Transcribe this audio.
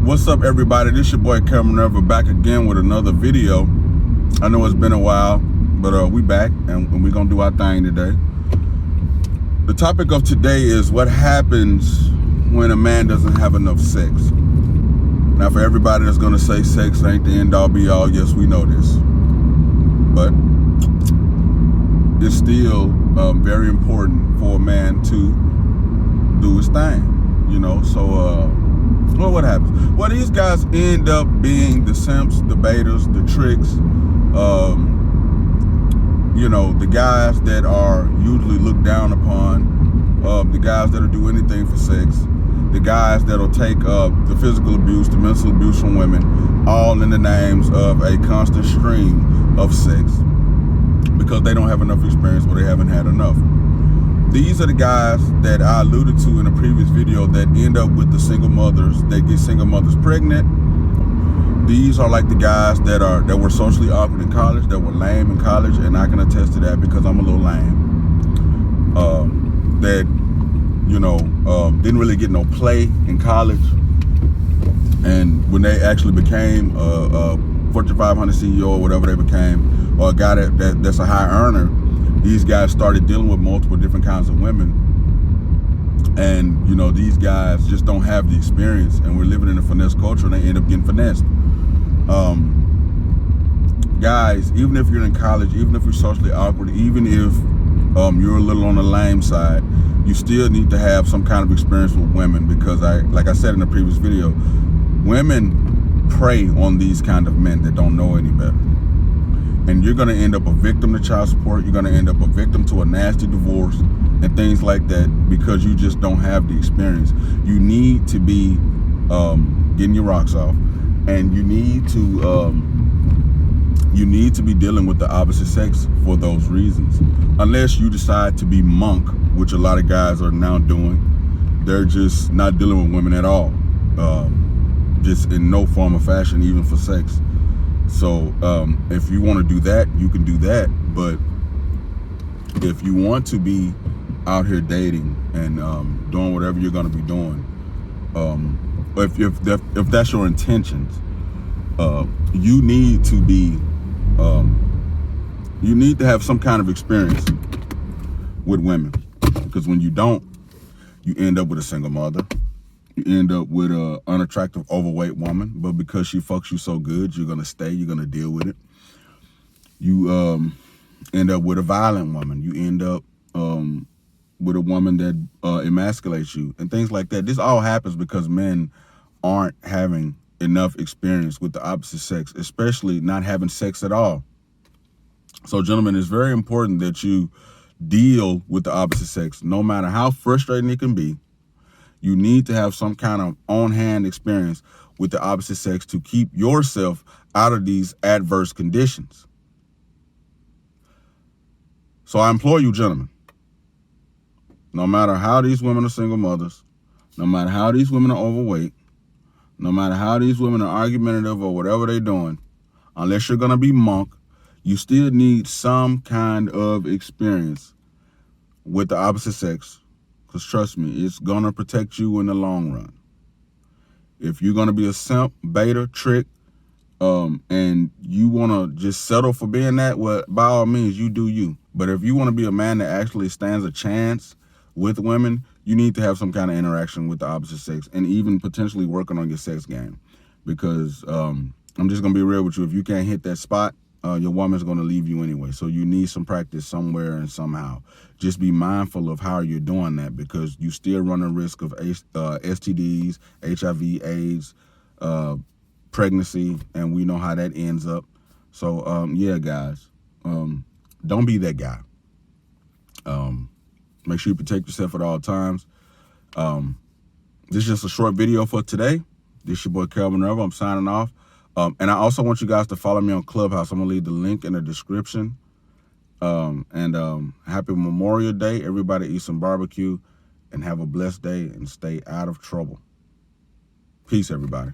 What's up, everybody? This your boy KaoMinerva back again with another video. I know it's been a while, but we back and we're gonna do our thing today. The topic of today is what happens when a man doesn't have enough sex. Now, for everybody that's gonna say sex ain't the end all be all, yes, we know this, but it's still very important for a man to do his thing, you know. So well, what happens? Well, these guys end up being the simps, the betas, the tricks, you know, the guys that are usually looked down upon, the guys that'll do anything for sex, the guys that'll take the physical abuse, the mental abuse from women, all in the names of a constant stream of sex, because they don't have enough experience or they haven't had enough. These are the guys that I alluded to in a previous video that end up with the single mothers, that get single mothers pregnant. These are like the guys that were socially awkward in college, that were lame in college, and I can attest to that because I'm a little lame. That, you know, didn't really get no play in college. And when they actually became a Fortune 500 CEO or whatever they became, or a guy that's a high earner, these guys started dealing with multiple different kinds of women. And, you know, these guys just don't have the experience, and we're living in a finesse culture, and they end up getting finessed. Guys, even if you're in college, even if you're socially awkward, even if you're a little on the lame side, you still need to have some kind of experience with women, because like I said in the previous video, women prey on these kind of men that don't know any better. And you're going to end up a victim to child support. You're going to end up a victim to a nasty divorce and things like that, because you just don't have the experience. You need to be getting your rocks off, and you need to be dealing with the opposite sex for those reasons. Unless you decide to be monk, which a lot of guys are now doing. They're just not dealing with women at all, just in no form or fashion, even for sex. So if you want to do that, you can do that. But if you want to be out here dating and doing whatever you're going to be doing, if that's your intentions, you need to be, you need to have some kind of experience with women, because when you don't, you end up with a single mother. You end up with an unattractive, overweight woman, but because she fucks you so good, you're going to stay, you're going to deal with it. You end up with a violent woman. You end up with a woman that emasculates you and things like that. This all happens because men aren't having enough experience with the opposite sex, especially not having sex at all. So, gentlemen, it's very important that you deal with the opposite sex, no matter how frustrating it can be. You need to have some kind of on-hand experience with the opposite sex to keep yourself out of these adverse conditions. So I implore you, gentlemen, no matter how these women are single mothers, no matter how these women are overweight, no matter how these women are argumentative or whatever they're doing, unless you're going to be monk, you still need some kind of experience with the opposite sex. Because trust me, it's going to protect you in the long run. If you're going to be a simp, beta, trick, and you want to just settle for being that, well, by all means, you do you. But if you want to be a man that actually stands a chance with women, you need to have some kind of interaction with the opposite sex, and even potentially working on your sex game. Because I'm just going to be real with you. If you can't hit that spot, your woman's going to leave you anyway. So you need some practice somewhere and somehow. Just be mindful of how you're doing that, because you still run a risk of STDs, HIV, AIDS, pregnancy, and we know how that ends up. So, yeah, guys, don't be that guy. Make sure you protect yourself at all times. This is just a short video for today. This is your boy KaoMinerva. I'm signing off. And I also want you guys to follow me on Clubhouse. I'm going to leave the link in the description. Happy Memorial Day. Everybody eat some barbecue and have a blessed day and stay out of trouble. Peace, everybody.